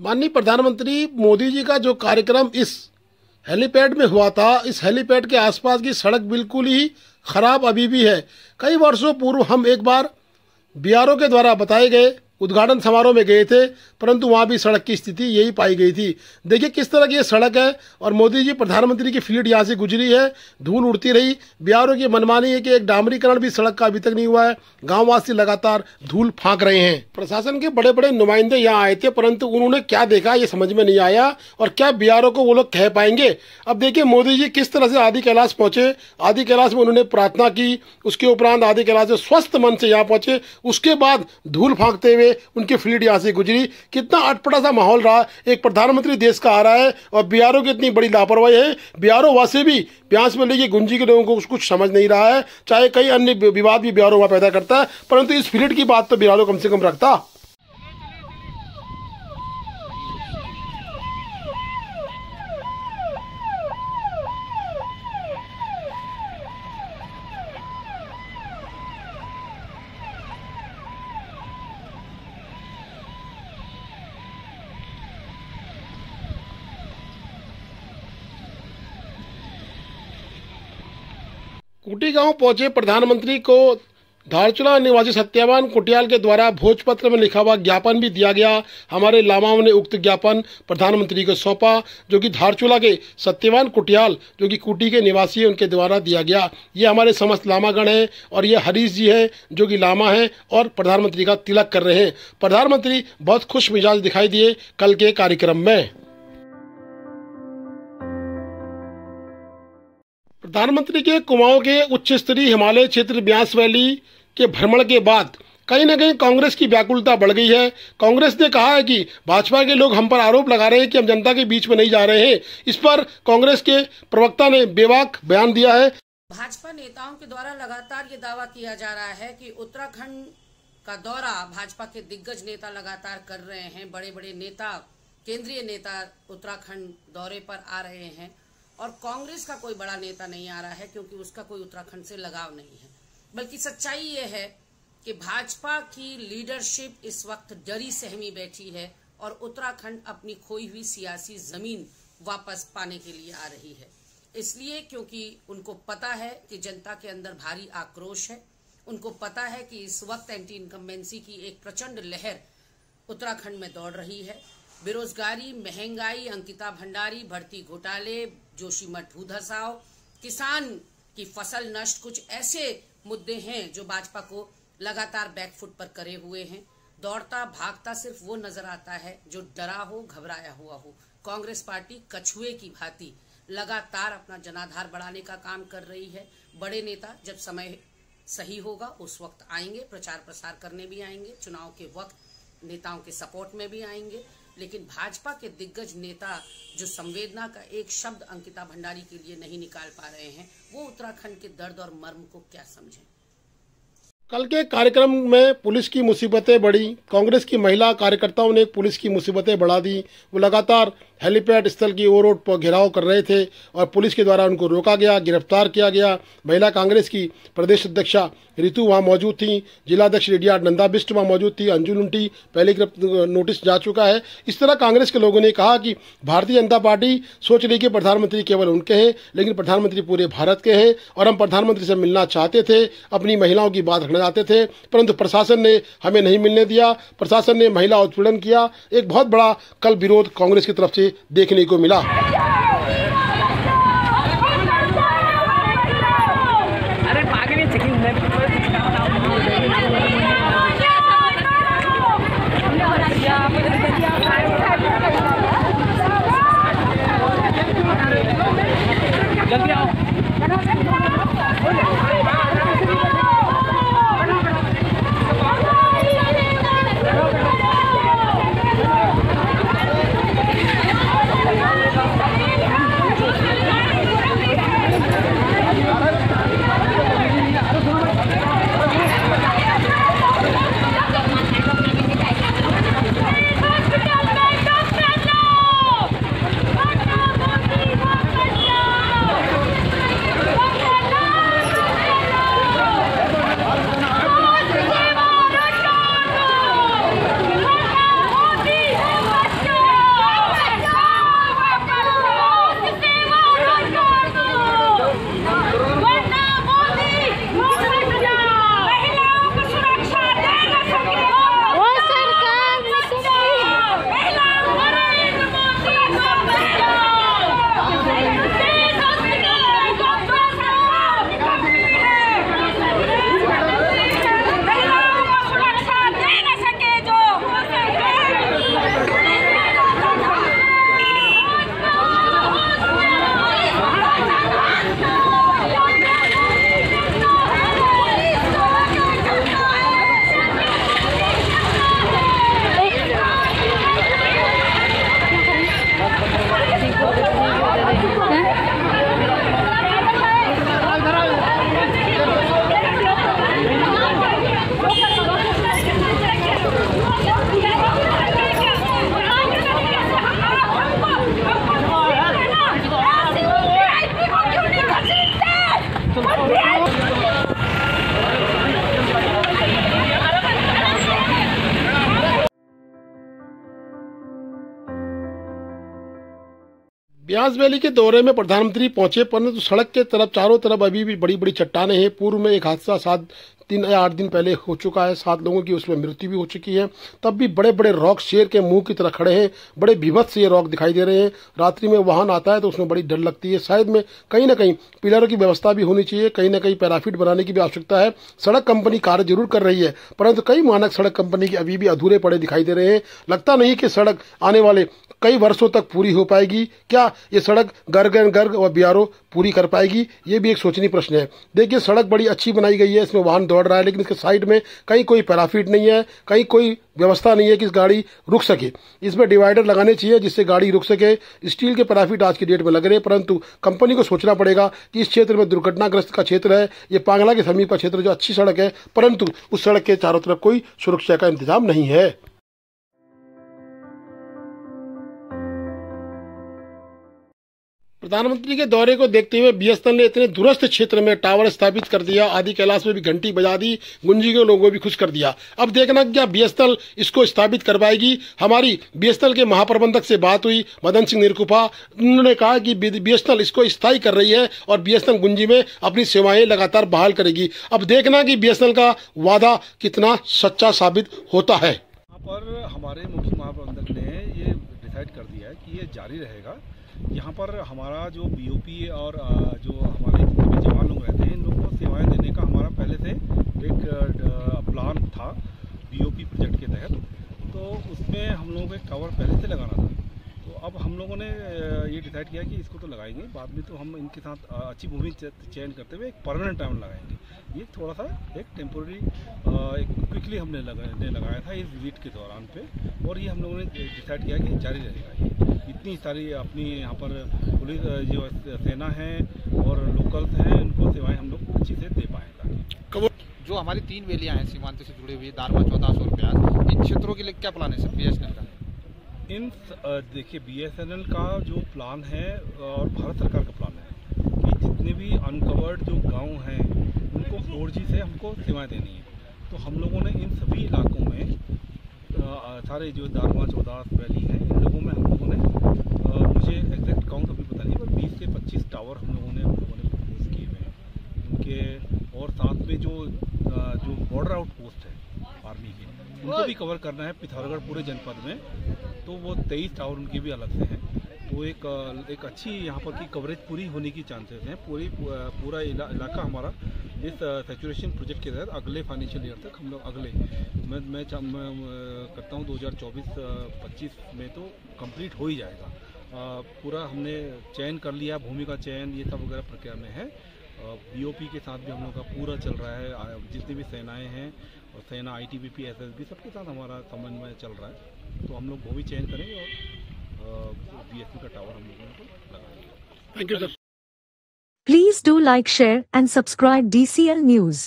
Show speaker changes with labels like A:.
A: माननीय प्रधानमंत्री मोदी जी का जो कार्यक्रम इस हेलीपैड में हुआ था, इस हेलीपैड के आसपास की सड़क बिल्कुल ही खराब अभी भी है। कई वर्षों पूर्व हम एक बार बीआरओ के द्वारा बताए गए उद्घाटन समारोह में गए थे, परंतु वहाँ भी सड़क की स्थिति यही पाई गई थी। देखिए किस तरह की ये सड़क है और मोदी जी प्रधानमंत्री की फ्लीट यहाँ से गुजरी है, धूल उड़ती रही। बीआरओ की मनमानी है कि एक डामरीकरण भी सड़क का अभी तक नहीं हुआ है। गांववासी लगातार धूल फाँक रहे हैं। प्रशासन के बड़े बड़े नुमाइंदे यहाँ आए थे, परंतु उन्होंने क्या देखा ये समझ में नहीं आया और क्या बीआरओ को वो लोग कह पाएंगे। अब देखिए मोदी जी किस तरह से आदि कैलाश पहुंचे। आदि कैलाश में उन्होंने प्रार्थना की, उसके उपरांत आदि कैलाश से स्वस्थ मन से यहाँ पहुंचे। उसके बाद धूल फाँकते हुए उनकी फ्लीट यहाँ से गुजरी। कितना अटपटा सा माहौल रहा। एक प्रधानमंत्री देश का आ रहा है और बीआरओ की इतनी बड़ी लापरवाही है। बीआरओ वैसे भी ब्यास में लेके गुंजी के लोगों को कुछ समझ नहीं रहा है। चाहे कई अन्य विवाद भी बीआरओ वहाँ पैदा करता है, परंतु इस फ्लीट की बात तो बीआरओ कम से कम रखता। कुटी गांव पहुंचे प्रधानमंत्री को धारचूला निवासी सत्यवान कुटियाल के द्वारा भोजपत्र में लिखा हुआ ज्ञापन भी दिया गया। हमारे लामाओं ने उक्त ज्ञापन प्रधानमंत्री को सौंपा, जो कि धारचूला के सत्यवान कुटियाल जो कि कुटी के निवासी हैं उनके द्वारा दिया गया। ये हमारे समस्त लामागण हैं और ये हरीश जी हैं जो कि लामा हैं और प्रधानमंत्री का तिलक कर रहे हैं। प्रधानमंत्री बहुत खुश मिजाज दिखाई दिए कल के कार्यक्रम में। प्रधानमंत्री के कुमाऊं के उच्च स्तरीय हिमालय क्षेत्र ब्यास वैली के भ्रमण के बाद कहीं न कहीं कांग्रेस की व्याकुलता बढ़ गई है। कांग्रेस ने कहा है कि भाजपा के लोग हम पर आरोप लगा रहे हैं कि हम जनता के बीच में नहीं जा रहे हैं। इस पर कांग्रेस के प्रवक्ता ने बेबाक बयान दिया है।
B: भाजपा नेताओं के द्वारा लगातार ये दावा किया जा रहा है कि उत्तराखंड का दौरा भाजपा के दिग्गज नेता लगातार कर रहे हैं। बड़े बड़े नेता, केंद्रीय नेता उत्तराखंड दौरे पर आ रहे हैं और कांग्रेस का कोई बड़ा नेता नहीं आ रहा है क्योंकि उसका कोई उत्तराखंड से लगाव नहीं है। बल्कि सच्चाई ये है कि भाजपा की लीडरशिप इस वक्त डरी सहमी बैठी है और उत्तराखंड अपनी खोई हुई सियासी जमीन वापस पाने के लिए आ रही है। इसलिए क्योंकि उनको पता है कि जनता के अंदर भारी आक्रोश है। उनको पता है कि इस वक्त एंटी इनकम्बेंसी की एक प्रचंड लहर उत्तराखंड में दौड़ रही है। बेरोजगारी, महंगाई, अंकिता भंडारी, भर्ती घोटाले, जोशीमठ भू धसाव, किसान की फसल नष्ट, कुछ ऐसे मुद्दे हैं जो भाजपा को लगातार बैकफुट पर करे हुए हैं। दौड़ता भागता सिर्फ वो नजर आता है जो डरा हो, घबराया हुआ हो। कांग्रेस पार्टी कछुए की भांति लगातार अपना जनाधार बढ़ाने का काम कर रही है। बड़े नेता जब समय सही होगा उस वक्त आएंगे, प्रचार प्रसार करने भी आएंगे, चुनाव के वक्त नेताओं के सपोर्ट में भी आएंगे। लेकिन भाजपा के दिग्गज नेता जो संवेदना का एक शब्द अंकिता भंडारी के लिए नहीं निकाल पा रहे हैं, वो उत्तराखंड के दर्द और मर्म को क्या समझें।
A: कल के कार्यक्रम में पुलिस की मुसीबतें बढ़ी। कांग्रेस की महिला कार्यकर्ताओं ने पुलिस की मुसीबतें बढ़ा दी। वो लगातार हेलीपैड स्थल की ओर रोड पर घेराव कर रहे थे और पुलिस के द्वारा उनको रोका गया, गिरफ्तार किया गया। महिला कांग्रेस की प्रदेश अध्यक्षा रितु वहाँ मौजूद थी, जिलाध्यक्ष रेडिया नंदा बिष्ट वहाँ मौजूद थी, अंजू लुंटी पहले नोटिस जा चुका है। इस तरह कांग्रेस के लोगों ने कहा कि भारतीय जनता पार्टी सोच रही कि प्रधानमंत्री केवल उनके हैं, लेकिन प्रधानमंत्री पूरे भारत के हैं और हम प्रधानमंत्री से मिलना चाहते थे, अपनी महिलाओं की बात रखना चाहते थे, परंतु प्रशासन ने हमें नहीं मिलने दिया। प्रशासन ने महिला उत्पीड़न किया। एक बहुत बड़ा कल विरोध कांग्रेस की तरफ से देखने को मिला।
C: जल्दी आओ।
A: ब्यास वैली के दौरे में प्रधानमंत्री पहुंचे, परंतु सड़क के तरफ चारों तरफ अभी भी बड़ी बड़ी चट्टानें हैं। पूर्व में एक हादसा 3 या 8 दिन पहले हो चुका है, 7 लोगों की उसमें मृत्यु भी हो चुकी है। तब भी बड़े बड़े रॉक शेर के मुंह की तरह खड़े हैं, बड़े भीभत्स ये रॉक दिखाई दे रहे हैं। रात्रि में वाहन आता है तो उसमें बड़ी डर लगती है। शायद में कहीं ना कहीं पिलरों की व्यवस्था भी होनी चाहिए, कहीं ना कहीं पैराफिट बनाने की भी आवश्यकता है। सड़क कंपनी कार्य जरूर कर रही है, परंतु कई मानक सड़क कंपनी के अभी भी अधूरे पड़े दिखाई दे रहे हैं। लगता नहीं कि सड़क आने वाले कई वर्षों तक पूरी हो पाएगी। क्या ये सड़क गर्ग और बियारो पूरी कर पाएगी? ये भी एक सोचनीय प्रश्न है। देखिए, सड़क बड़ी अच्छी बनाई गई है, इसमें वाहन दौड़ रहा है, लेकिन इसके साइड में कहीं कोई पैराफिट नहीं है, कहीं कोई व्यवस्था नहीं है कि गाड़ी रुक सके। इसमें डिवाइडर लगाने चाहिए जिससे गाड़ी रुक सके। स्टील के पैराफिट आज की डेट में लग रहे हैं, परंतु कंपनी को सोचना पड़ेगा कि इस क्षेत्र में दुर्घटनाग्रस्त का क्षेत्र है, ये पांगला के समीप का क्षेत्र जो अच्छी सड़क है, परंतु उस सड़क के चारों तरफ कोई सुरक्षा का इंतजाम नहीं है। प्रधानमंत्री के दौरे को देखते हुए बीएसएनएल ने इतने दूरस्थ क्षेत्र में टावर स्थापित कर दिया, आदि कैलाश में भी घंटी बजा दी, गुंजी के लोगों को भी खुश कर दिया। अब देखना क्या बीएसएनएल इसको स्थापित करवाएगी। हमारी बीएसएनएल के महाप्रबंधक से बात हुई, मदन सिंह निरकुफा, उन्होंने कहा कि बीएसएनएल इसको स्थायी कर रही है और बीएसएनएल गुंजी में अपनी सेवाएं लगातार बहाल करेगी। अब देखना कि बीएसएनएल का वादा कितना सच्चा साबित होता है।
D: यहाँ पर हमारे मुख्य महाप्रबंधक ने ये डिसाइड कर दिया है कि ये जारी रहेगा। यहाँ पर हमारा जो बीओपी और जो हमारे जवान लोग रहते हैं, इन लोगों को सेवाएं देने का हमारा पहले से एक प्लान था बीओपी प्रोजेक्ट के तहत। तो उसमें हम लोगों को एक टावर पहले से लगाना था। तो अब हम लोगों ने ये डिसाइड किया कि इसको तो लगाएंगे, बाद में तो हम इनके साथ अच्छी भूमि चयन करते हुए एक परमानेंट टावर लगाएंगे। ये थोड़ा सा एक टेम्पोररी क्विकली हमने लगाया था इस विजिट के दौरान पे, और ये हम लोगों ने डिसाइड किया कि जारी रहेगा। इतनी सारी अपनी यहाँ पर पुलिस जो सेना है और लोकल्स हैं, उनको सेवाएं हम लोग अच्छी से दे पाएंगे।
E: जो हमारी 3 वैलियाँ हैं सीमांत से जुड़ी हुई, दारमा, चौदास और ब्यास, इन क्षेत्रों के लिए क्या प्लान है सर बीएसएनएल का?
D: देखिए, बीएसएनएल का जो प्लान है और भारत सरकार का प्लान है कि जितने भी अनकवर्ड जो गांव हैं उनको 4G से हमको सेवाएं देनी है। तो हम लोगों ने इन सभी इलाकों में सारे जो दारमा, चौदास वैली हैं, इन लोगों में हम लोगों ने मुझे एग्जैक्ट काउंट अभी पता नहीं, पर 20 से 25 टावर हम लोगों ने प्रपोज किए हुए हैं उनके। और साथ में जो बॉर्डर आउटपोस्ट है आर्मी के, उनको भी कवर करना है पिथौरागढ़ पूरे जनपद में। तो वो 23 टावर उनके भी अलग से हैं। तो एक अच्छी यहाँ पर की कवरेज पूरी होने की चांसेस हैं। पूरा इलाका हमारा इस सैचुरेशन प्रोजेक्ट के तहत अगले फाइनेंशियल ईयर तक हम लोग मैं करता हूँ 2024-25 में तो कंप्लीट हो ही जाएगा। पूरा हमने चयन कर लिया, भूमि का चयन ये सब वगैरह प्रक्रिया में है। बीओपी के साथ भी हम लोग का पूरा चल रहा है, जितनी भी सेनाएं हैं और सेना, आईटीबीपी, एसएसबी, सबके साथ हमारा समन्वय चल रहा है। तो हम लोग भूमि चयन करेंगे और बीएसएनएल का टावर हम लोगों को लगाएंगे।
A: Thank you sir.
F: Please do like, share and subscribe DCL News.